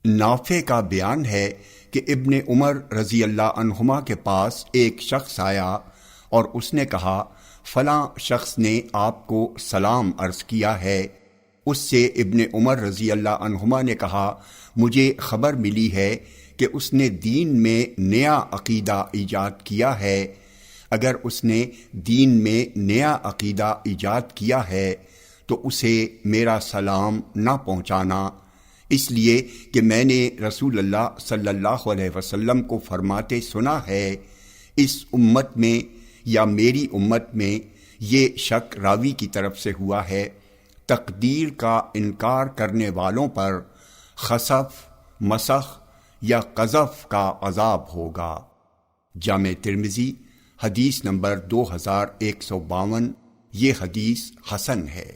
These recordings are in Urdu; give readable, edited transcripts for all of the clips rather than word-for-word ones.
نافع کا بیان ہے کہ ابن عمر رضی اللہ عنہما کے پاس ایک شخص آیا اور اس نے کہا فلاں شخص نے آپ کو سلام عرض کیا ہے۔ اس سے ابن عمر رضی اللہ عنہما نے کہا مجھے خبر ملی ہے کہ اس نے دین میں نیا عقیدہ ایجاد کیا ہے۔ اگر اس نے دین میں نیا عقیدہ ایجاد کیا ہے تو اسے میرا سلام نہ پہنچانا، اس لیے کہ میں نے رسول اللہ صلی اللہ علیہ وسلم کو فرماتے سنا ہے، اس امت میں یا میری امت میں یہ شک راوی کی طرف سے ہوا ہے، تقدیر کا انکار کرنے والوں پر خسف، مسخ یا قذف کا عذاب ہوگا۔ جامع ترمذی حدیث نمبر 2152، یہ حدیث حسن ہے۔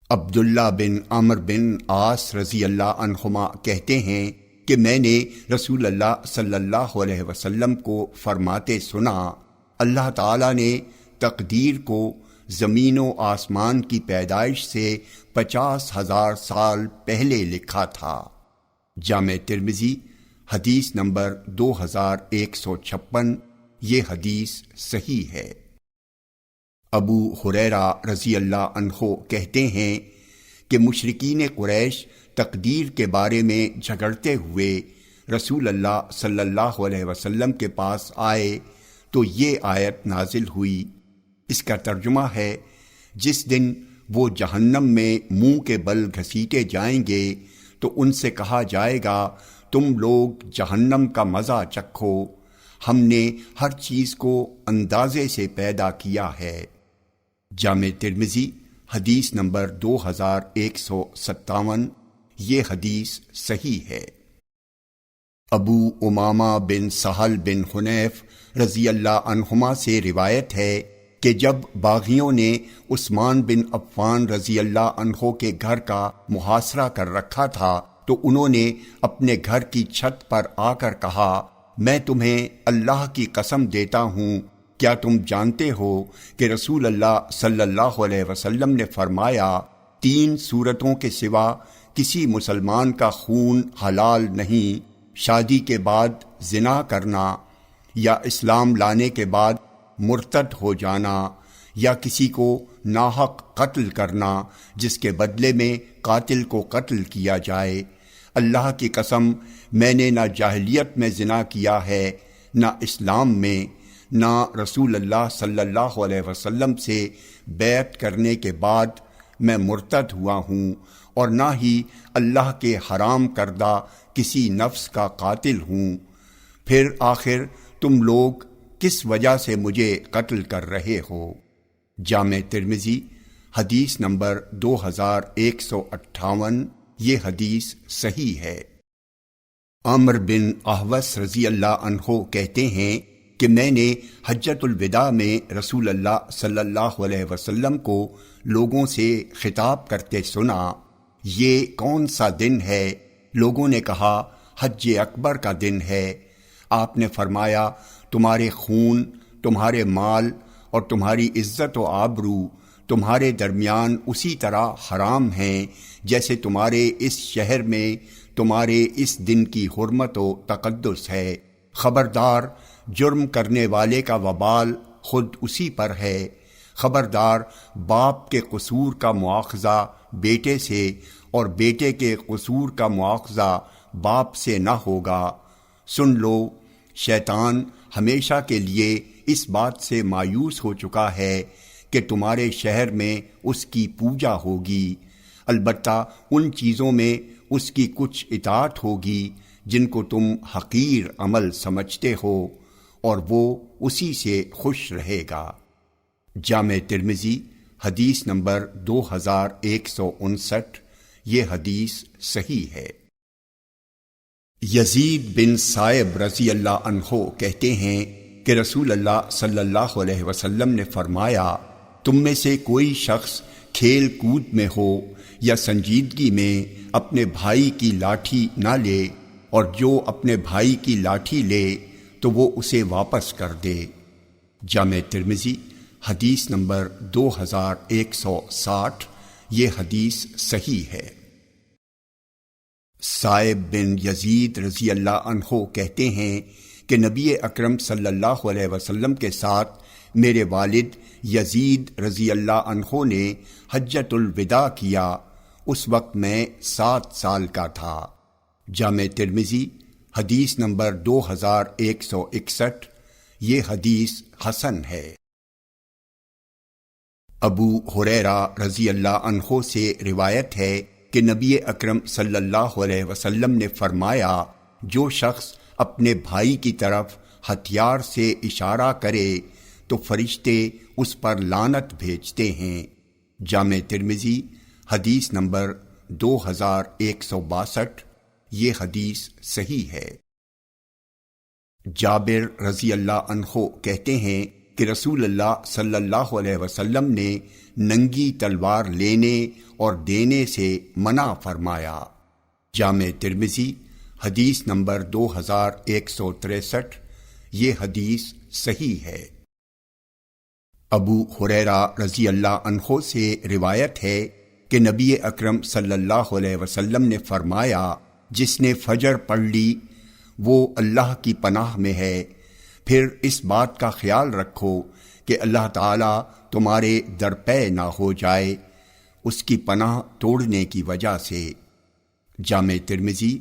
عبداللہ بن عمر بن عاص رضی اللہ عنہما کہتے ہیں کہ میں نے رسول اللہ صلی اللہ علیہ وسلم کو فرماتے سنا، اللہ تعالیٰ نے تقدیر کو زمین و آسمان کی پیدائش سے 50,000 سال پہلے لکھا تھا۔ جامع ترمذی حدیث نمبر 2156، یہ حدیث صحیح ہے۔ ابو ہریرہ رضی اللہ عنہ کہتے ہیں کہ مشرکین قریش تقدیر کے بارے میں جھگڑتے ہوئے رسول اللہ صلی اللہ علیہ وسلم کے پاس آئے تو یہ آیت نازل ہوئی۔ اس کا ترجمہ ہے، جس دن وہ جہنم میں منہ کے بل گھسیٹے جائیں گے تو ان سے کہا جائے گا تم لوگ جہنم کا مزہ چکھو، ہم نے ہر چیز کو اندازے سے پیدا کیا ہے۔ جامع ترمذی حدیث نمبر 2157، یہ حدیث صحیح ہے۔ ابو امامہ بن سہل بن حنیف رضی اللہ عنہما سے روایت ہے کہ جب باغیوں نے عثمان بن عفان رضی اللہ عنہ کے گھر کا محاصرہ کر رکھا تھا تو انہوں نے اپنے گھر کی چھت پر آ کر کہا میں تمہیں اللہ کی قسم دیتا ہوں، کیا تم جانتے ہو کہ رسول اللہ صلی اللہ علیہ وسلم نے فرمایا 3 صورتوں کے سوا کسی مسلمان کا خون حلال نہیں، شادی کے بعد زنا کرنا، یا اسلام لانے کے بعد مرتد ہو جانا، یا کسی کو ناحق قتل کرنا جس کے بدلے میں قاتل کو قتل کیا جائے۔ اللہ کی قسم میں نے نہ جاہلیت میں زنا کیا ہے، نہ اسلام میں، نہ رسول اللہ صلی اللہ علیہ وسلم سے بیعت کرنے کے بعد میں مرتد ہوا ہوں، اور نہ ہی اللہ کے حرام کردہ کسی نفس کا قاتل ہوں، پھر آخر تم لوگ کس وجہ سے مجھے قتل کر رہے ہو؟ جامع ترمذی حدیث نمبر 2158، یہ حدیث صحیح ہے۔ عمر بن احوص رضی اللہ عنہ کہتے ہیں کہ میں نے حجۃ الوداع میں رسول اللہ صلی اللہ علیہ وسلم کو لوگوں سے خطاب کرتے سنا، یہ کون سا دن ہے؟ لوگوں نے کہا حج اکبر کا دن ہے۔ آپ نے فرمایا تمہارے خون، تمہارے مال اور تمہاری عزت و آبرو تمہارے درمیان اسی طرح حرام ہیں جیسے تمہارے اس شہر میں تمہارے اس دن کی حرمت و تقدس ہے۔ خبردار، جرم کرنے والے کا وبال خود اسی پر ہے۔ خبردار، باپ کے قصور کا مواخذہ بیٹے سے اور بیٹے کے قصور کا مواخذہ باپ سے نہ ہوگا۔ سن لو، شیطان ہمیشہ کے لیے اس بات سے مایوس ہو چکا ہے کہ تمہارے شہر میں اس کی پوجا ہوگی، البتہ ان چیزوں میں اس کی کچھ اطاعت ہوگی جن کو تم حقیر عمل سمجھتے ہو۔ اور وہ اسی سے خوش رہے گا۔ جامع ترمذی حدیث نمبر 2159، یہ حدیث صحیح ہے۔ یزید بن صائب رضی اللہ عنہ کہتے ہیں کہ رسول اللہ صلی اللہ علیہ وسلم نے فرمایا، تم میں سے کوئی شخص کھیل کود میں ہو یا سنجیدگی میں اپنے بھائی کی لاٹھی نہ لے، اور جو اپنے بھائی کی لاٹھی لے تو وہ اسے واپس کر دے۔ جامع ترمذی حدیث نمبر 2160، یہ حدیث صحیح ہے۔ صائب بن یزید رضی اللہ عنہ کہتے ہیں کہ نبی اکرم صلی اللہ علیہ وسلم کے ساتھ میرے والد یزید رضی اللہ عنہ نے حجۃ الوداع کیا، اس وقت میں 7 سال کا تھا۔ جامع ترمذی حدیث نمبر 2161، یہ حدیث حسن ہے۔ ابو ہریرہ رضی اللہ عنہ سے روایت ہے کہ نبی اکرم صلی اللہ علیہ وسلم نے فرمایا، جو شخص اپنے بھائی کی طرف ہتھیار سے اشارہ کرے تو فرشتے اس پر لعنت بھیجتے ہیں۔ جامع ترمذی حدیث نمبر 2162، یہ حدیث صحیح ہے۔ جابر رضی اللہ عنہ کہتے ہیں کہ رسول اللہ صلی اللہ علیہ وسلم نے ننگی تلوار لینے اور دینے سے منع فرمایا۔ جامع ترمذی حدیث نمبر 2163، یہ حدیث صحیح ہے۔ ابو ہریرہ رضی اللہ عنہ سے روایت ہے کہ نبی اکرم صلی اللہ علیہ وسلم نے فرمایا، جس نے فجر پڑھ لی وہ اللہ کی پناہ میں ہے، پھر اس بات کا خیال رکھو کہ اللہ تعالیٰ تمہارے درپے نہ ہو جائے اس کی پناہ توڑنے کی وجہ سے۔ جامع ترمذی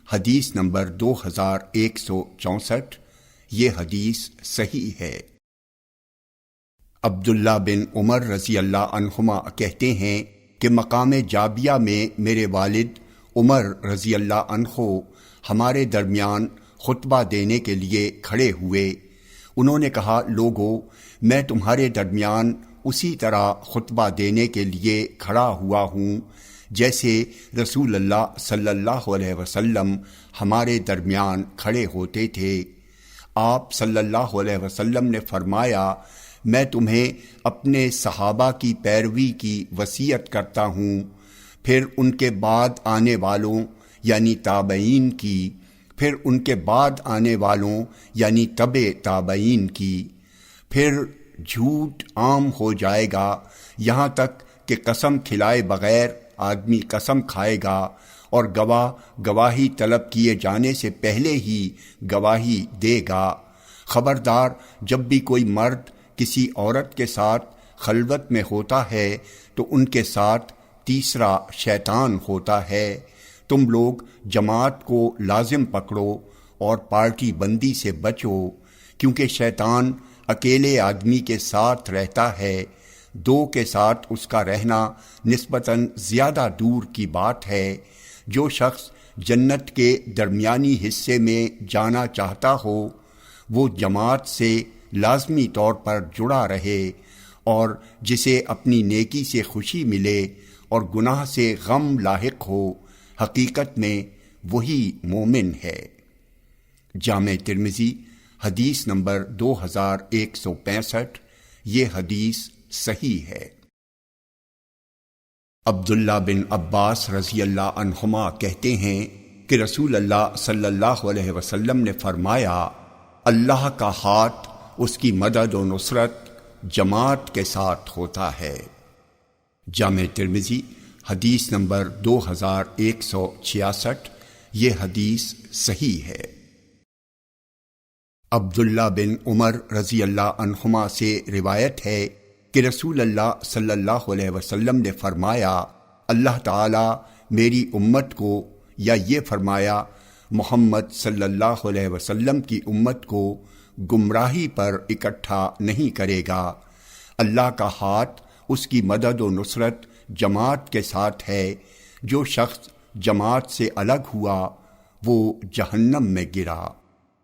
حدیث نمبر 2164، یہ حدیث صحیح ہے۔ عبداللہ بن عمر رضی اللہ عنہما کہتے ہیں کہ مقام جابیہ میں میرے والد عمر رضی اللہ عنہ ہمارے درمیان خطبہ دینے کے لیے کھڑے ہوئے۔ انہوں نے کہا، لوگو، میں تمہارے درمیان اسی طرح خطبہ دینے کے لیے کھڑا ہوا ہوں جیسے رسول اللہ صلی اللہ علیہ وسلم ہمارے درمیان کھڑے ہوتے تھے۔ آپ صلی اللہ علیہ وسلم نے فرمایا، میں تمہیں اپنے صحابہ کی پیروی کی وصیت کرتا ہوں، پھر ان کے بعد آنے والوں یعنی تابعین کی، پھر ان کے بعد آنے والوں یعنی تبع تابعین کی، پھر جھوٹ عام ہو جائے گا، یہاں تک کہ قسم کھلائے بغیر آدمی قسم کھائے گا اور گواہ گواہی طلب کیے جانے سے پہلے ہی گواہی دے گا۔ خبردار، جب بھی کوئی مرد کسی عورت کے ساتھ خلوت میں ہوتا ہے تو ان کے ساتھ تیسرا شیطان ہوتا ہے۔ تم لوگ جماعت کو لازم پکڑو اور پارٹی بندی سے بچو، کیونکہ شیطان اکیلے آدمی کے ساتھ رہتا ہے، دو کے ساتھ اس کا رہنا نسبتاً زیادہ دور کی بات ہے۔ جو شخص جنت کے درمیانی حصے میں جانا چاہتا ہو وہ جماعت سے لازمی طور پر جڑا رہے، اور جسے اپنی نیکی سے خوشی ملے اور گناہ سے غم لاحق ہو، حقیقت میں وہی مومن ہے۔ جامع ترمذی حدیث نمبر 2165، یہ حدیث صحیح ہے۔ عبداللہ بن عباس رضی اللہ عنہما کہتے ہیں کہ رسول اللہ صلی اللہ علیہ وسلم نے فرمایا، اللہ کا ہاتھ، اس کی مدد و نصرت جماعت کے ساتھ ہوتا ہے۔ جامع ترمذی حدیث نمبر 2166، یہ حدیث صحیح ہے۔ عبداللہ بن عمر رضی اللہ عنہما سے روایت ہے کہ رسول اللہ صلی اللہ علیہ وسلم نے فرمایا، اللہ تعالیٰ میری امت کو، یا یہ فرمایا محمد صلی اللہ علیہ وسلم کی امت کو گمراہی پر اکٹھا نہیں کرے گا۔ اللہ کا ہاتھ، اس کی مدد و نصرت جماعت کے ساتھ ہے۔ جو شخص جماعت سے الگ ہوا وہ جہنم میں گرا۔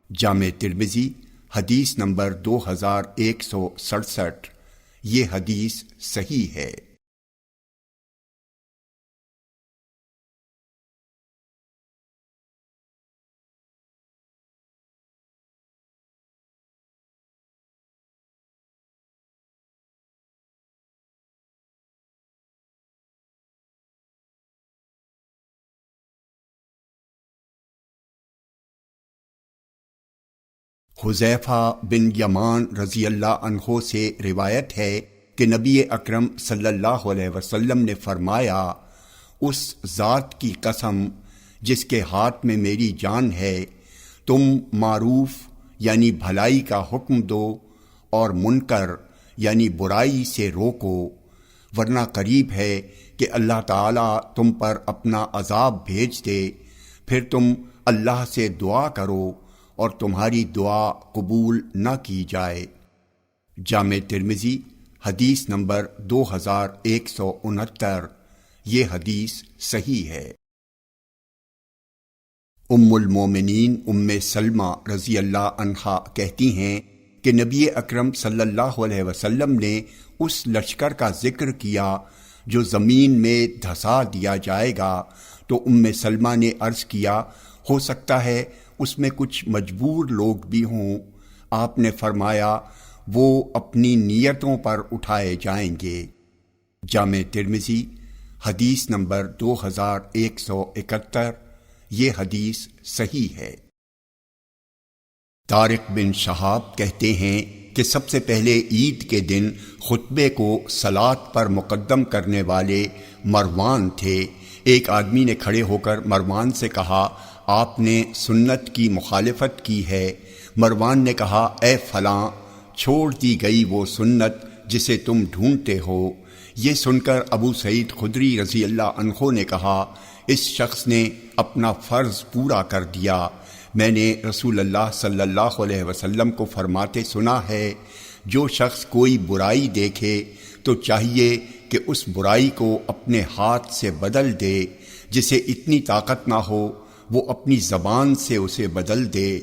جامع ترمذی حدیث نمبر 2167۔ یہ حدیث صحیح ہے۔ حذیفہ بن یمان رضی اللہ عنہ سے روایت ہے کہ نبی اکرم صلی اللہ علیہ وسلم نے فرمایا، اس ذات کی قسم جس کے ہاتھ میں میری جان ہے، تم معروف یعنی بھلائی کا حکم دو اور منکر یعنی برائی سے روکو، ورنہ قریب ہے کہ اللہ تعالیٰ تم پر اپنا عذاب بھیج دے، پھر تم اللہ سے دعا کرو اور تمہاری دعا قبول نہ کی جائے۔ جامع ترمذی حدیث نمبر 2169۔ یہ حدیث صحیح ہے۔ ام المومنین ام سلمہ رضی اللہ عنہا کہتی ہیں کہ نبی اکرم صلی اللہ علیہ وسلم نے اس لشکر کا ذکر کیا جو زمین میں دھسا دیا جائے گا، تو ام سلمہ نے عرض کیا، ہو سکتا ہے اس میں کچھ مجبور لوگ بھی ہوں۔ آپ نے فرمایا، وہ اپنی نیتوں پر اٹھائے جائیں گے۔ جامع ترمذی حدیث نمبر 2171۔ یہ حدیث صحیح ہے۔ طارق بن شہاب کہتے ہیں کہ سب سے پہلے عید کے دن خطبے کو صلاۃ پر مقدم کرنے والے مروان تھے۔ ایک آدمی نے کھڑے ہو کر مروان سے کہا، آپ نے سنت کی مخالفت کی ہے۔ مروان نے کہا، اے فلاں، چھوڑ دی گئی وہ سنت جسے تم ڈھونڈتے ہو۔ یہ سن کر ابو سعید خدری رضی اللہ عنہ نے کہا، اس شخص نے اپنا فرض پورا کر دیا۔ میں نے رسول اللہ صلی اللہ علیہ وسلم کو فرماتے سنا ہے، جو شخص کوئی برائی دیکھے تو چاہیے کہ اس برائی کو اپنے ہاتھ سے بدل دے، جسے اتنی طاقت نہ ہو وہ اپنی زبان سے اسے بدل دے،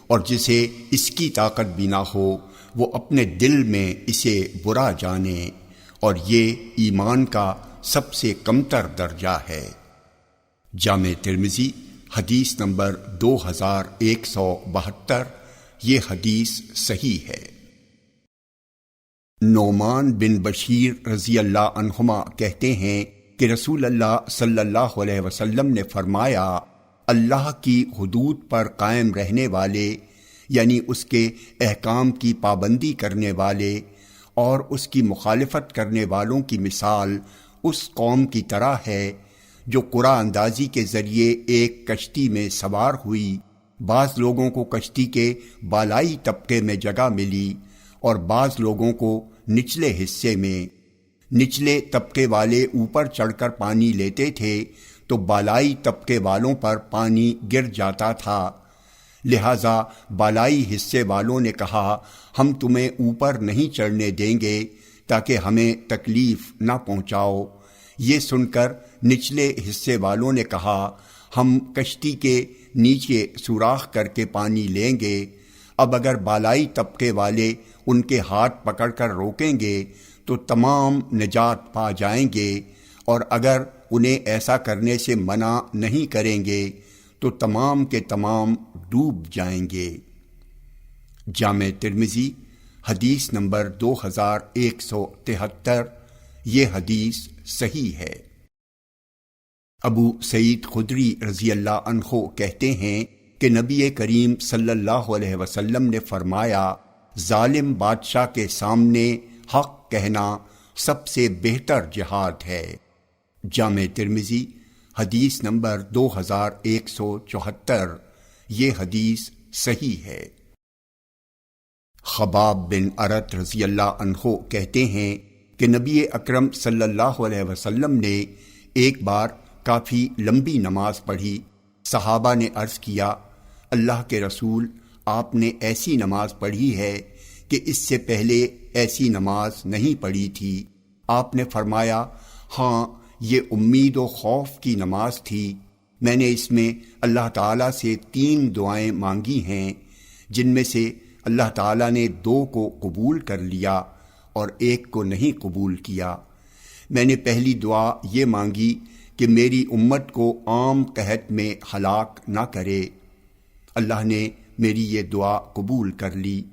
اور جسے اس کی طاقت بھی نہ ہو وہ اپنے دل میں اسے برا جانے، اور یہ ایمان کا سب سے کمتر درجہ ہے۔ جامع ترمذی حدیث نمبر 2172۔ یہ حدیث صحیح ہے۔ نعمان بن بشیر رضی اللہ عنہما کہتے ہیں کہ رسول اللہ صلی اللہ علیہ وسلم نے فرمایا، اللہ کی حدود پر قائم رہنے والے یعنی اس کے احکام کی پابندی کرنے والے اور اس کی مخالفت کرنے والوں کی مثال اس قوم کی طرح ہے جو قرعہ اندازی کے ذریعے ایک کشتی میں سوار ہوئی۔ بعض لوگوں کو کشتی کے بالائی طبقے میں جگہ ملی اور بعض لوگوں کو نچلے حصے میں۔ نچلے طبقے والے اوپر چڑھ کر پانی لیتے تھے تو بالائی طبقے والوں پر پانی گر جاتا تھا، لہذا بالائی حصے والوں نے کہا، ہم تمہیں اوپر نہیں چڑھنے دیں گے تاکہ ہمیں تکلیف نہ پہنچاؤ۔ یہ سن کر نچلے حصے والوں نے کہا، ہم کشتی کے نیچے سوراخ کر کے پانی لیں گے۔ اب اگر بالائی طبقے والے ان کے ہاتھ پکڑ کر روکیں گے تو تمام نجات پا جائیں گے، اور اگر انہیں ایسا کرنے سے منع نہیں کریں گے تو تمام کے تمام ڈوب جائیں گے۔ جامع ترمذی حدیث نمبر 2173۔ یہ حدیث صحیح ہے۔ ابو سعید خدری رضی اللہ عنہ کہتے ہیں کہ نبی کریم صلی اللہ علیہ وسلم نے فرمایا، ظالم بادشاہ کے سامنے حق کہنا سب سے بہتر جہاد ہے۔ جامع ترمذی حدیث نمبر 2174۔ یہ حدیث صحیح ہے۔ خباب بن ارت رضی اللہ عنہ کہتے ہیں کہ نبی اکرم صلی اللہ علیہ وسلم نے ایک بار کافی لمبی نماز پڑھی۔ صحابہ نے عرض کیا، اللہ کے رسول، آپ نے ایسی نماز پڑھی ہے کہ اس سے پہلے ایسی نماز نہیں پڑھی تھی۔ آپ نے فرمایا، ہاں، یہ امید و خوف کی نماز تھی۔ میں نے اس میں اللہ تعالیٰ سے 3 دعائیں مانگی ہیں، جن میں سے اللہ تعالیٰ نے 2 کو قبول کر لیا اور 1 کو نہیں قبول کیا۔ میں نے پہلی دعا یہ مانگی کہ میری امت کو عام قحط میں ہلاک نہ کرے۔ اللہ نے میری یہ دعا قبول کر لی۔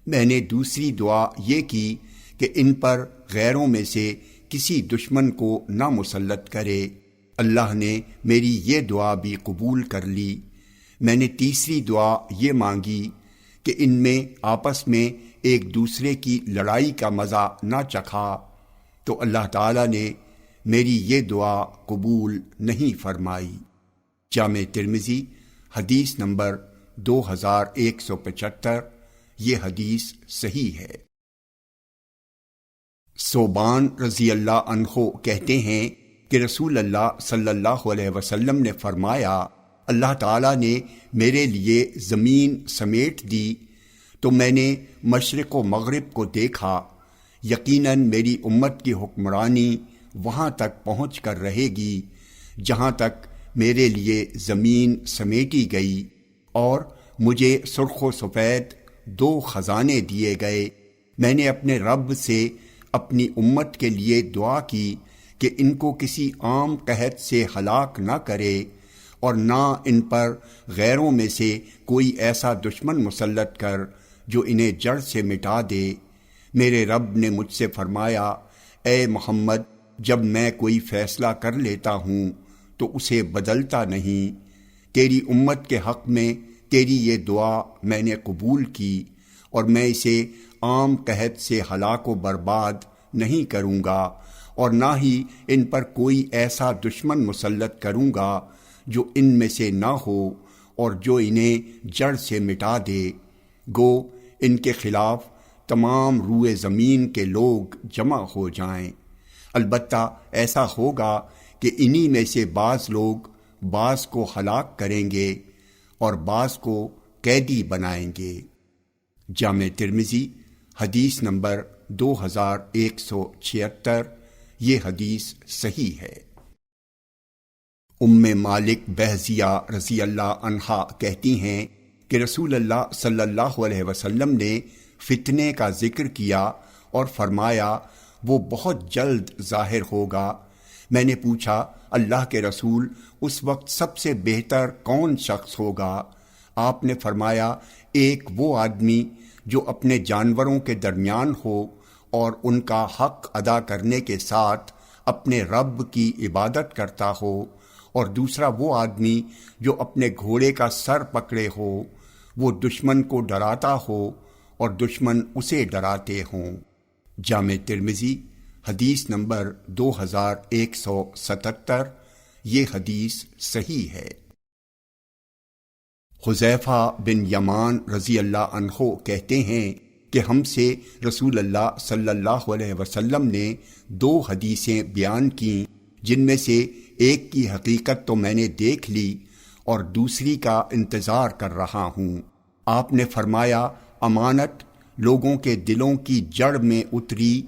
میں نے دوسری دعا یہ کی کہ ان پر غیروں میں سے کسی دشمن کو نہ مسلط کرے۔ اللہ نے میری یہ دعا بھی قبول کر لی۔ میں نے تیسری دعا یہ مانگی کہ ان میں آپس میں ایک دوسرے کی لڑائی کا مزہ نہ چکھا، تو اللہ تعالیٰ نے میری یہ دعا قبول نہیں فرمائی۔ جامع ترمذی حدیث نمبر 2175۔ یہ حدیث صحیح ہے۔ ثوبان رضی اللہ عنہ کہتے ہیں کہ رسول اللہ صلی اللہ علیہ وسلم نے فرمایا، اللہ تعالیٰ نے میرے لیے زمین سمیٹ دی تو میں نے مشرق و مغرب کو دیکھا، یقیناً میری امت کی حکمرانی وہاں تک پہنچ کر رہے گی جہاں تک میرے لیے زمین سمیٹی گئی، اور مجھے سرخ و سفید 2 خزانے دیے گئے۔ میں نے اپنے رب سے اپنی امت کے لیے دعا کی کہ ان کو کسی عام قحط سے ہلاک نہ کرے اور نہ ان پر غیروں میں سے کوئی ایسا دشمن مسلط کر جو انہیں جڑ سے مٹا دے۔ میرے رب نے مجھ سے فرمایا، اے محمد، جب میں کوئی فیصلہ کر لیتا ہوں تو اسے بدلتا نہیں۔ تیری امت کے حق میں تیری یہ دعا میں نے قبول کی، اور میں اسے عام قحط سے ہلاک و برباد نہیں کروں گا، اور نہ ہی ان پر کوئی ایسا دشمن مسلط کروں گا جو ان میں سے نہ ہو اور جو انہیں جڑ سے مٹا دے۔ گو ان کے خلاف تمام روئے زمین کے لوگ جمع ہو جائیں، البتہ ایسا ہوگا کہ انہی میں سے بعض لوگ بعض کو ہلاک کریں گے اور بعض کو قیدی بنائیں گے۔ جامع ترمذی حدیث نمبر 2176۔ یہ حدیث صحیح ہے۔ ام مالک بہزیہ رضی اللہ عنہا کہتی ہیں کہ رسول اللہ صلی اللہ علیہ وسلم نے فتنے کا ذکر کیا اور فرمایا، وہ بہت جلد ظاہر ہوگا۔ میں نے پوچھا، اللہ کے رسول، اس وقت سب سے بہتر کون شخص ہوگا؟ آپ نے فرمایا، ایک وہ آدمی جو اپنے جانوروں کے درمیان ہو اور ان کا حق ادا کرنے کے ساتھ اپنے رب کی عبادت کرتا ہو، اور دوسرا وہ آدمی جو اپنے گھوڑے کا سر پکڑے ہو، وہ دشمن کو ڈراتا ہو اور دشمن اسے ڈراتے ہوں۔ جامع ترمذی حدیث نمبر 2177۔ یہ حدیث صحیح ہے۔ حذیفہ بن یمان رضی اللہ عنہ کہتے ہیں کہ ہم سے رسول اللہ صلی اللہ علیہ وسلم نے 2 حدیثیں بیان کیں، جن میں سے ایک کی حقیقت تو میں نے دیکھ لی اور دوسری کا انتظار کر رہا ہوں۔ آپ نے فرمایا، امانت لوگوں کے دلوں کی جڑ میں اتری،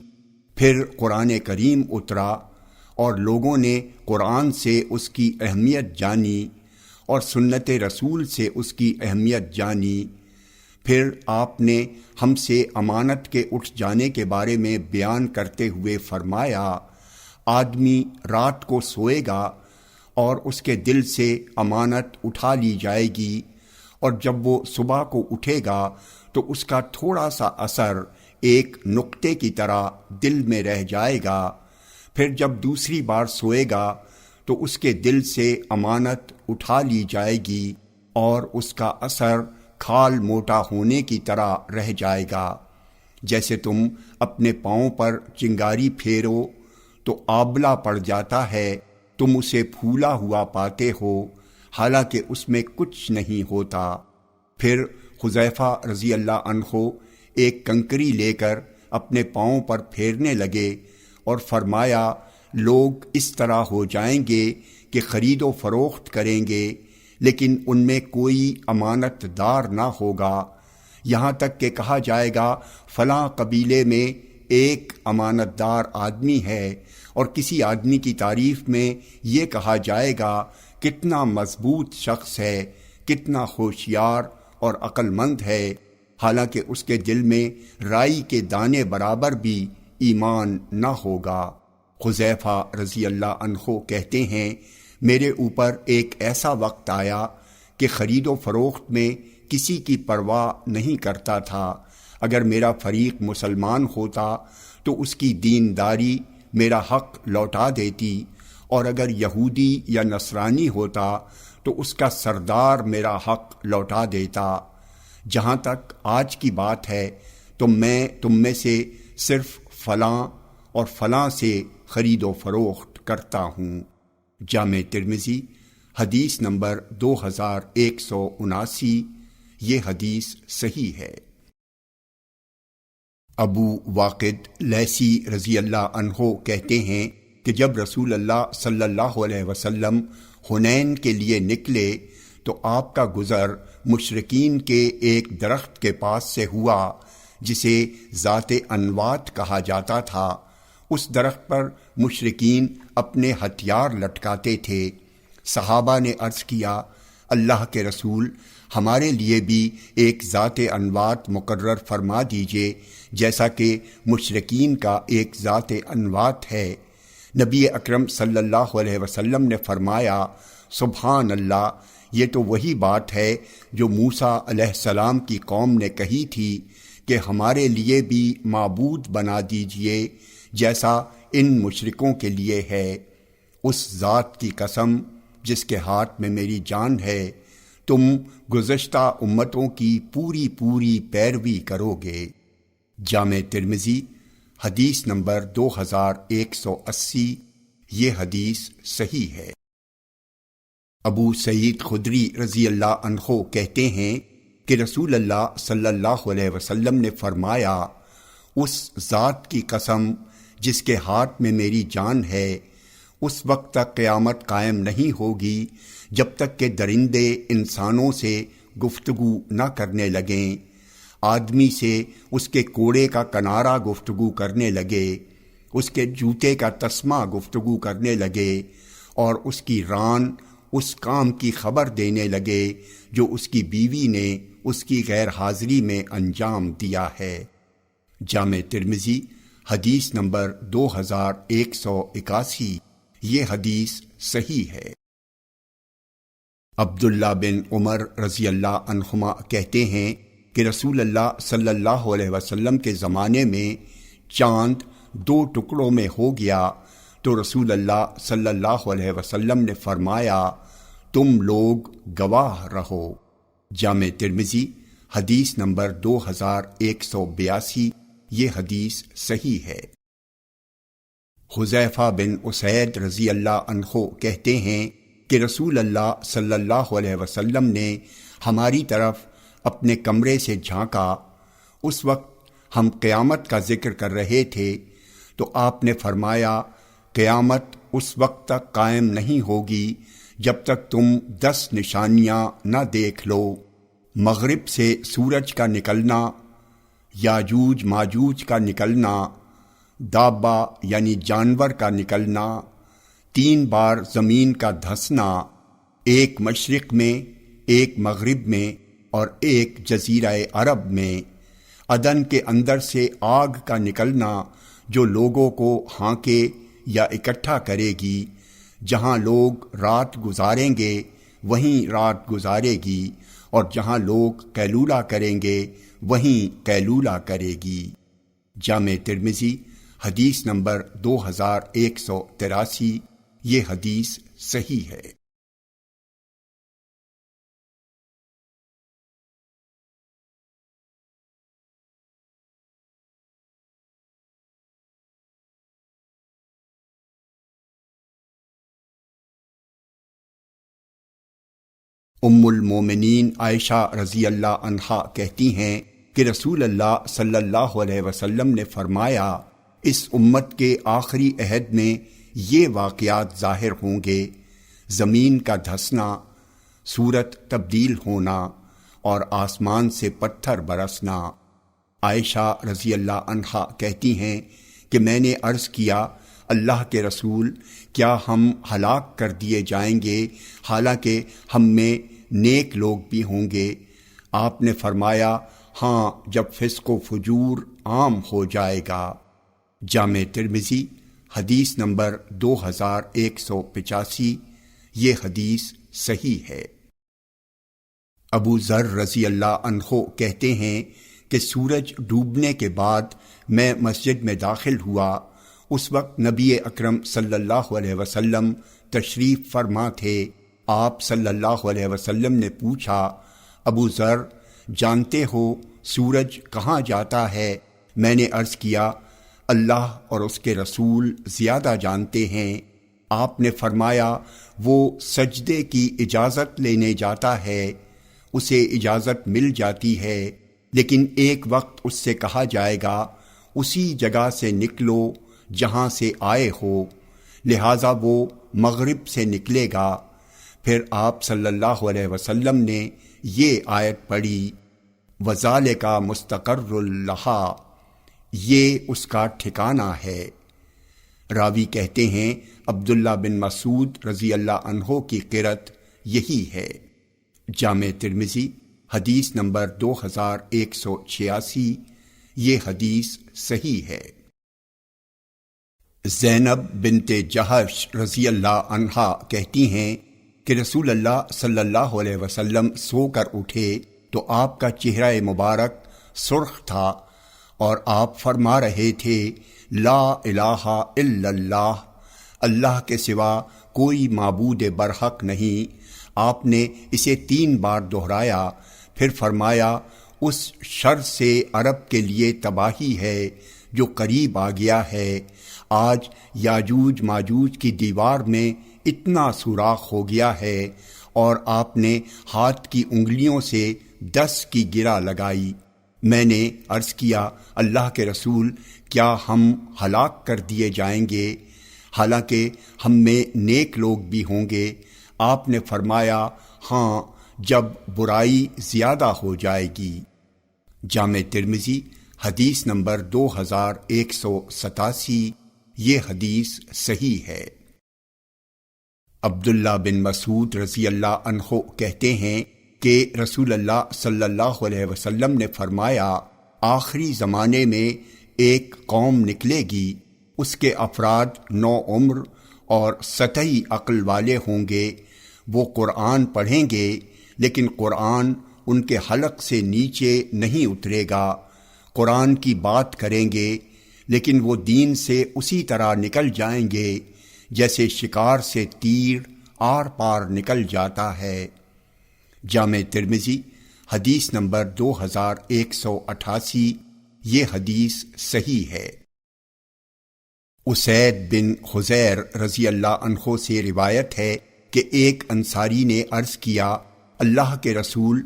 پھر قرآن کریم اترا اور لوگوں نے قرآن سے اس کی اہمیت جانی اور سنت رسول سے اس کی اہمیت جانی۔ پھر آپ نے ہم سے امانت کے اٹھ جانے کے بارے میں بیان کرتے ہوئے فرمایا، آدمی رات کو سوئے گا اور اس کے دل سے امانت اٹھا لی جائے گی، اور جب وہ صبح کو اٹھے گا تو اس کا تھوڑا سا اثر ایک نقطے کی طرح دل میں رہ جائے گا۔ پھر جب دوسری بار سوئے گا تو اس کے دل سے امانت اٹھا لی جائے گی اور اس کا اثر کھال موٹا ہونے کی طرح رہ جائے گا۔ جیسے تم اپنے پاؤں پر چنگاری پھیرو تو آبلہ پڑ جاتا ہے، تم اسے پھولا ہوا پاتے ہو حالانکہ اس میں کچھ نہیں ہوتا۔ پھر حذیفہ رضی اللہ عنہ ایک کنکری لے کر اپنے پاؤں پر پھیرنے لگے اور فرمایا، لوگ اس طرح ہو جائیں گے کہ خرید و فروخت کریں گے لیکن ان میں کوئی امانت دار نہ ہوگا، یہاں تک کہ کہا جائے گا فلاں قبیلے میں ایک امانت دار آدمی ہے، اور کسی آدمی کی تعریف میں یہ کہا جائے گا کتنا مضبوط شخص ہے، کتنا ہوشیار اور عقل مند ہے، حالانکہ اس کے دل میں رائی کے دانے برابر بھی ایمان نہ ہوگا۔ حذیفہ رضی اللہ عنہ کہتے ہیں، میرے اوپر ایک ایسا وقت آیا کہ خرید و فروخت میں کسی کی پرواہ نہیں کرتا تھا۔ اگر میرا فریق مسلمان ہوتا تو اس کی دینداری میرا حق لوٹا دیتی، اور اگر یہودی یا نصرانی ہوتا تو اس کا سردار میرا حق لوٹا دیتا۔ جہاں تک آج کی بات ہے تو میں تم میں سے صرف فلاں اور فلاں سے خرید و فروخت کرتا ہوں۔ جامع ترمذی حدیث نمبر 2179۔ یہ حدیث صحیح ہے۔ ابو واقد لیثی رضی اللہ عنہ کہتے ہیں کہ جب رسول اللہ صلی اللہ علیہ وسلم حنین کے لیے نکلے تو آپ کا گزر مشرکین کے ایک درخت کے پاس سے ہوا جسے ذات انوات کہا جاتا تھا۔ اس درخت پر مشرکین اپنے ہتھیار لٹکاتے تھے۔ صحابہ نے عرض کیا، اللہ کے رسول، ہمارے لیے بھی ایک ذات انوات مقرر فرما دیجئے جیسا کہ مشرکین کا ایک ذات انوات ہے۔ نبی اکرم صلی اللہ علیہ وسلم نے فرمایا، سبحان اللہ، یہ تو وہی بات ہے جو موسیٰ علیہ السلام کی قوم نے کہی تھی کہ ہمارے لیے بھی معبود بنا دیجئے جیسا ان مشرکوں کے لیے ہے۔ اس ذات کی قسم جس کے ہاتھ میں میری جان ہے، تم گزشتہ امتوں کی پوری پیروی کرو گے۔ جامع ترمذی حدیث نمبر 2180۔ یہ حدیث صحیح ہے۔ ابو سعید خدری رضی اللہ عنہ کہتے ہیں کہ رسول اللہ صلی اللہ علیہ وسلم نے فرمایا، اس ذات کی قسم جس کے ہاتھ میں میری جان ہے، اس وقت تک قیامت قائم نہیں ہوگی جب تک کہ درندے انسانوں سے گفتگو نہ کرنے لگیں، آدمی سے اس کے کوڑے کا کنارہ گفتگو کرنے لگے، اس کے جوتے کا تسمہ گفتگو کرنے لگے، اور اس کی ران اس کام کی خبر دینے لگے جو اس کی بیوی نے اس کی غیر حاضری میں انجام دیا ہے۔ جامع ترمذی حدیث نمبر 2181۔ یہ حدیث صحیح ہے۔ عبداللہ بن عمر رضی اللہ عنہما کہتے ہیں کہ رسول اللہ صلی اللہ علیہ وسلم کے زمانے میں چاند 2 ٹکڑوں میں ہو گیا تو رسول اللہ صلی اللہ علیہ وسلم نے فرمایا، تم لوگ گواہ رہو۔ جامع ترمذی حدیث نمبر 2182۔ یہ حدیث صحیح ہے۔ حذیفہ بن اسید رضی اللہ عنہ کہتے ہیں کہ رسول اللہ صلی اللہ علیہ وسلم نے ہماری طرف اپنے کمرے سے جھانکا۔ اس وقت ہم قیامت کا ذکر کر رہے تھے تو آپ نے فرمایا، قیامت اس وقت تک قائم نہیں ہوگی جب تک تم 10 نشانیاں نہ دیکھ لو۔ مغرب سے سورج کا نکلنا، یاجوج ماجوج کا نکلنا، دابہ یعنی جانور کا نکلنا، 3 بار زمین کا دھسنا، ایک مشرق میں، ایک مغرب میں اور ایک جزیرہ عرب میں، عدن کے اندر سے آگ کا نکلنا جو لوگوں کو ہانکے یا اکٹھا کرے گی، جہاں لوگ رات گزاریں گے وہیں رات گزارے گی، اور جہاں لوگ قیلولہ کریں گے وہیں قیلولہ کرے گی۔ جامع ترمذی حدیث نمبر 2183۔ یہ حدیث صحیح ہے۔ ام المومنین عائشہ رضی اللہ عنہا کہتی ہیں کہ رسول اللہ صلی اللہ علیہ وسلم نے فرمایا، اس امت کے آخری عہد میں یہ واقعات ظاہر ہوں گے: زمین کا دھسنا، صورت تبدیل ہونا اور آسمان سے پتھر برسنا۔ عائشہ رضی اللہ عنہا کہتی ہیں کہ میں نے عرض کیا، اللہ کے رسول، کیا ہم ہلاک کر دیے جائیں گے حالانکہ ہم میں نیک لوگ بھی ہوں گے؟ آپ نے فرمایا، ہاں جب فسق و فجور عام ہو جائے گا۔ جامع ترمذی حدیث نمبر 2185، یہ حدیث صحیح ہے۔ ابو ذر رضی اللہ عنہ کہتے ہیں کہ سورج ڈوبنے کے بعد میں مسجد میں داخل ہوا، اس وقت نبی اکرم صلی اللہ علیہ وسلم تشریف فرما تھے۔ آپ صلی اللہ علیہ وسلم نے پوچھا، ابو ذر جانتے ہو سورج کہاں جاتا ہے؟ میں نے عرض کیا، اللہ اور اس کے رسول زیادہ جانتے ہیں۔ آپ نے فرمایا، وہ سجدے کی اجازت لینے جاتا ہے، اسے اجازت مل جاتی ہے، لیکن ایک وقت اس سے کہا جائے گا اسی جگہ سے نکلو جہاں سے آئے ہو، لہٰذا وہ مغرب سے نکلے گا۔ پھر آپ صلی اللہ علیہ وسلم نے یہ آیت پڑھی، وَذَلِكَ مُسْتَقَرُّ لَهَا، یہ اس کا ٹھکانہ ہے۔ راوی کہتے ہیں عبداللہ بن مسعود رضی اللہ عنہ کی قرأت یہی ہے۔ جامع ترمذی حدیث نمبر 2186، یہ حدیث صحیح ہے۔ زینب بنت جہش رضی اللہ عنہا کہتی ہیں کہ رسول اللہ صلی اللہ علیہ وسلم سو کر اٹھے تو آپ کا چہرہ مبارک سرخ تھا اور آپ فرما رہے تھے، لا الہ الا اللہ، اللہ کے سوا کوئی معبود برحق نہیں۔ آپ نے اسے 3 بار دہرایا، پھر فرمایا، اس شر سے عرب کے لیے تباہی ہے جو قریب آ گیا ہے۔ آج یاجوج ماجوج کی دیوار میں اتنا سوراخ ہو گیا ہے، اور آپ نے ہاتھ کی انگلیوں سے 10 کی گرہ لگائی۔ میں نے عرض کیا، اللہ کے رسول، کیا ہم ہلاک کر دیے جائیں گے؟ حالانکہ ہم میں نیک لوگ بھی ہوں گے۔ آپ نے فرمایا، ہاں، جب برائی زیادہ ہو جائے گی۔ جامع ترمذی حدیث نمبر 2187، یہ حدیث صحیح ہے۔ عبداللہ بن مسعود رضی اللہ عنہ کہتے ہیں کہ رسول اللہ صلی اللہ علیہ وسلم نے فرمایا، آخری زمانے میں ایک قوم نکلے گی، اس کے افراد نو عمر اور سطحی عقل والے ہوں گے۔ وہ قرآن پڑھیں گے لیکن قرآن ان کے حلق سے نیچے نہیں اترے گا، قرآن کی بات کریں گے لیکن وہ دین سے اسی طرح نکل جائیں گے جیسے شکار سے تیر آر پار نکل جاتا ہے۔ جامع ترمذی حدیث نمبر 2188، یہ حدیث صحیح ہے۔ اسید بن خزیر رضی اللہ عنہ سے روایت ہے کہ ایک انصاری نے عرض کیا، اللہ کے رسول،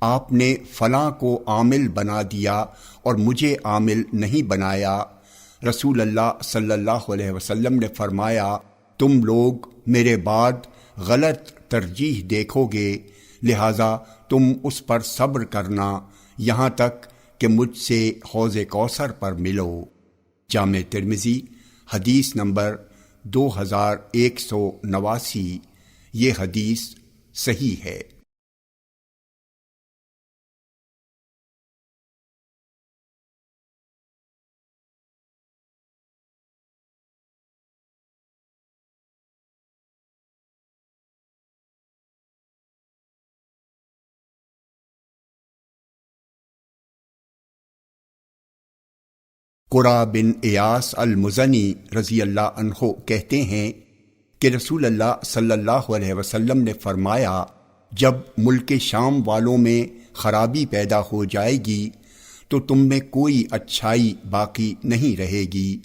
آپ نے فلاں کو عامل بنا دیا اور مجھے عامل نہیں بنایا۔ رسول اللہ صلی اللہ علیہ وسلم نے فرمایا، تم لوگ میرے بعد غلط ترجیح دیکھو گے، لہٰذا تم اس پر صبر کرنا یہاں تک کہ مجھ سے حوض کوثر پر ملو۔ جامع ترمذی حدیث نمبر 2189، یہ حدیث صحیح ہے۔ قرہ بن ایاس المزنی رضی اللہ عنہ کہتے ہیں کہ رسول اللہ صلی اللہ علیہ وسلم نے فرمایا، جب ملک شام والوں میں خرابی پیدا ہو جائے گی تو تم میں کوئی اچھائی باقی نہیں رہے گی۔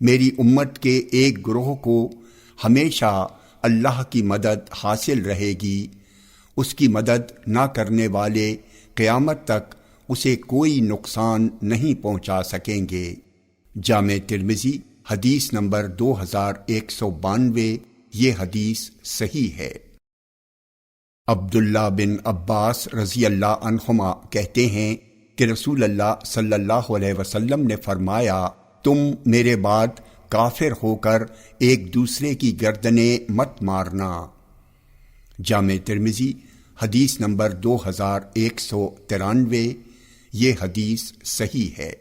میری امت کے ایک گروہ کو ہمیشہ اللہ کی مدد حاصل رہے گی، اس کی مدد نہ کرنے والے قیامت تک اسے کوئی نقصان نہیں پہنچا سکیں گے۔ جامع ترمذی حدیث نمبر 2192، یہ حدیث صحیح ہے۔ عبداللہ بن عباس رضی اللہ عنہما کہتے ہیں کہ رسول اللہ صلی اللہ علیہ وسلم نے فرمایا، تم میرے بعد کافر ہو کر ایک دوسرے کی گردنیں مت مارنا۔ جامع ترمذی حدیث نمبر 2193، یہ حدیث صحیح ہے۔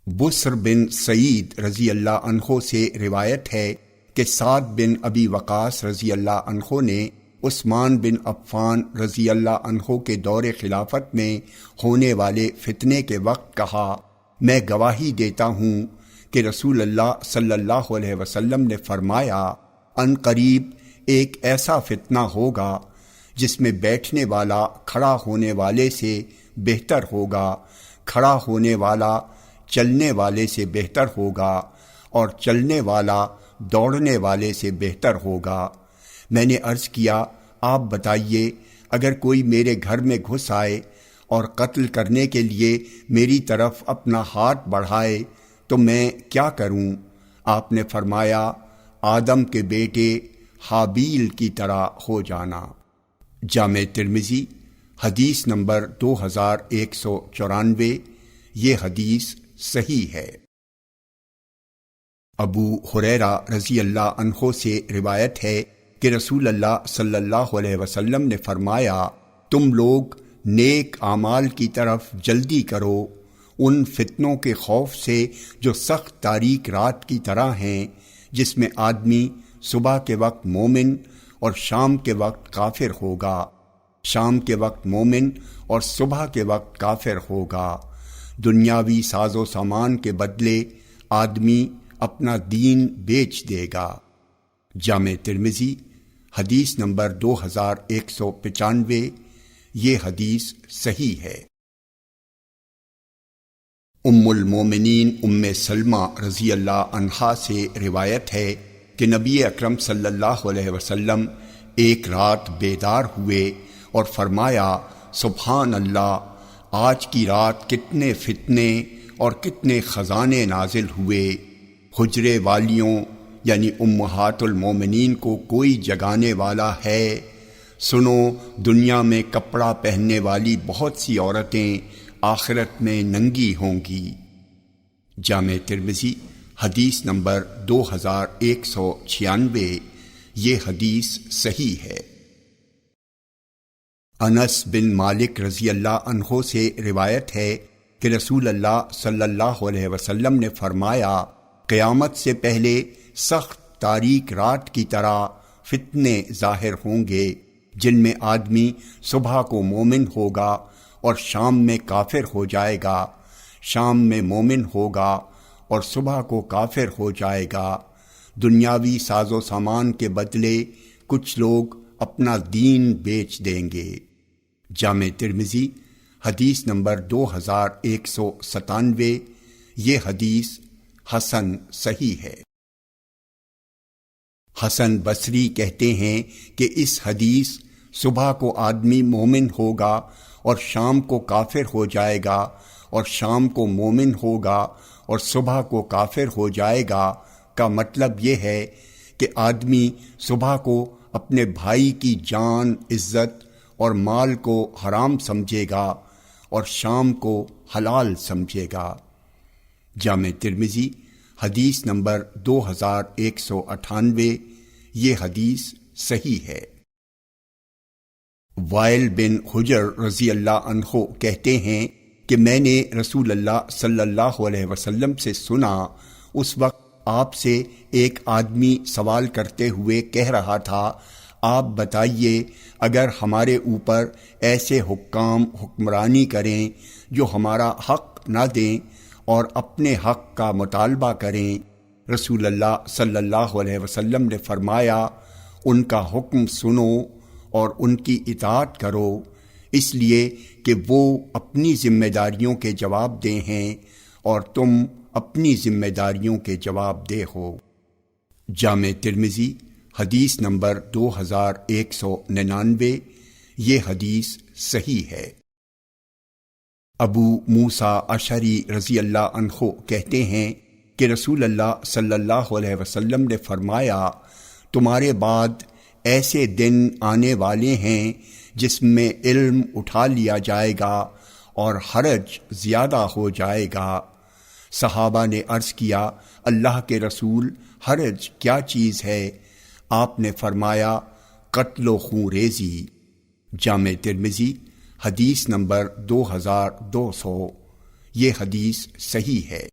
بسر بن سعید رضی اللہ عنہ سے روایت ہے کہ سعد بن ابی وقاص رضی اللہ عنہ نے عثمان بن عفان رضی اللہ عنہ کے دور خلافت میں ہونے والے فتنے کے وقت کہا، میں گواہی دیتا ہوں کہ رسول اللہ صلی اللہ علیہ وسلم نے فرمایا، ان قریب ایک ایسا فتنہ ہوگا جس میں بیٹھنے والا کھڑا ہونے والے سے بہتر ہوگا، کھڑا ہونے والا چلنے والے سے بہتر ہوگا، اور چلنے والا دوڑنے والے سے بہتر ہوگا۔ میں نے عرض کیا، آپ بتائیے، اگر کوئی میرے گھر میں گھس آئے اور قتل کرنے کے لیے میری طرف اپنا ہاتھ بڑھائے تو میں کیا کروں؟ آپ نے فرمایا، آدم کے بیٹے حابیل کی طرح ہو جانا۔ جامع ترمذی حدیث نمبر 2194، یہ حدیث صحیح ہے۔ ابو ہریرہ رضی اللہ عنہ سے روایت ہے کہ رسول اللہ صلی اللہ علیہ وسلم نے فرمایا، تم لوگ نیک اعمال کی طرف جلدی کرو ان فتنوں کے خوف سے جو سخت تاریک رات کی طرح ہیں، جس میں آدمی صبح کے وقت مومن اور شام کے وقت کافر ہوگا، شام کے وقت مومن اور صبح کے وقت کافر ہوگا۔ دنیاوی ساز و سامان کے بدلے آدمی اپنا دین بیچ دے گا۔ جامع ترمذی حدیث نمبر 2195، یہ حدیث صحیح ہے۔ ام المومنین ام سلمہ رضی اللہ عنہا سے روایت ہے کہ نبی اکرم صلی اللہ علیہ وسلم ایک رات بیدار ہوئے اور فرمایا، سبحان اللہ، آج کی رات کتنے فتنے اور کتنے خزانے نازل ہوئے۔ حجرے والیوں یعنی امہات المومنین کو کوئی جگانے والا ہے؟ سنو، دنیا میں کپڑا پہننے والی بہت سی عورتیں آخرت میں ننگی ہوں گی۔ جامع ترمذی حدیث نمبر 2196، یہ حدیث صحیح ہے۔ انس بن مالک رضی اللہ عنہ سے روایت ہے کہ رسول اللہ صلی اللہ علیہ وسلم نے فرمایا، قیامت سے پہلے سخت تاریک رات کی طرح فتنے ظاہر ہوں گے، جن میں آدمی صبح کو مومن ہوگا اور شام میں کافر ہو جائے گا، شام میں مومن ہوگا اور صبح کو کافر ہو جائے گا۔ دنیاوی ساز و سامان کے بدلے کچھ لوگ اپنا دین بیچ دیں گے۔ جامع ترمذی حدیث نمبر 2197، یہ حدیث حسن صحیح ہے۔ حسن بصری کہتے ہیں کہ اس حدیث صبح کو آدمی مومن ہوگا اور شام کو کافر ہو جائے گا، اور شام کو مومن ہوگا اور صبح کو کافر ہو جائے گا کا مطلب یہ ہے کہ آدمی صبح کو اپنے بھائی کی جان، عزت اور مال کو حرام سمجھے گا اور شام کو حلال سمجھے گا۔ جامع ترمذی حدیث نمبر 2198، یہ حدیث صحیح ہے۔ وائل بن حجر رضی اللہ عنہ کہتے ہیں کہ میں نے رسول اللہ صلی اللہ علیہ وسلم سے سنا، اس وقت آپ سے ایک آدمی سوال کرتے ہوئے کہہ رہا تھا، آپ بتائیے، اگر ہمارے اوپر ایسے حکام حکمرانی کریں جو ہمارا حق نہ دیں اور اپنے حق کا مطالبہ کریں، رسول اللہ صلی اللہ علیہ وسلم نے فرمایا، ان کا حکم سنو اور ان کی اطاعت کرو، اس لیے کہ وہ اپنی ذمہ داریوں کے جواب دہ ہیں اور تم اپنی ذمہ داریوں کے جواب دہ ہو۔ جامع ترمذی حدیث نمبر 2199، یہ حدیث صحیح ہے۔ ابو موسیٰ اشعری رضی اللہ عنہ کہتے ہیں کہ رسول اللہ صلی اللہ علیہ وسلم نے فرمایا، تمہارے بعد ایسے دن آنے والے ہیں جس میں علم اٹھا لیا جائے گا اور حرج زیادہ ہو جائے گا۔ صحابہ نے عرض کیا، اللہ کے رسول، حرج کیا چیز ہے؟ آپ نے فرمایا، قتل و خون ریزی۔ جامع ترمذی حدیث نمبر 2200۔ یہ حدیث صحیح ہے۔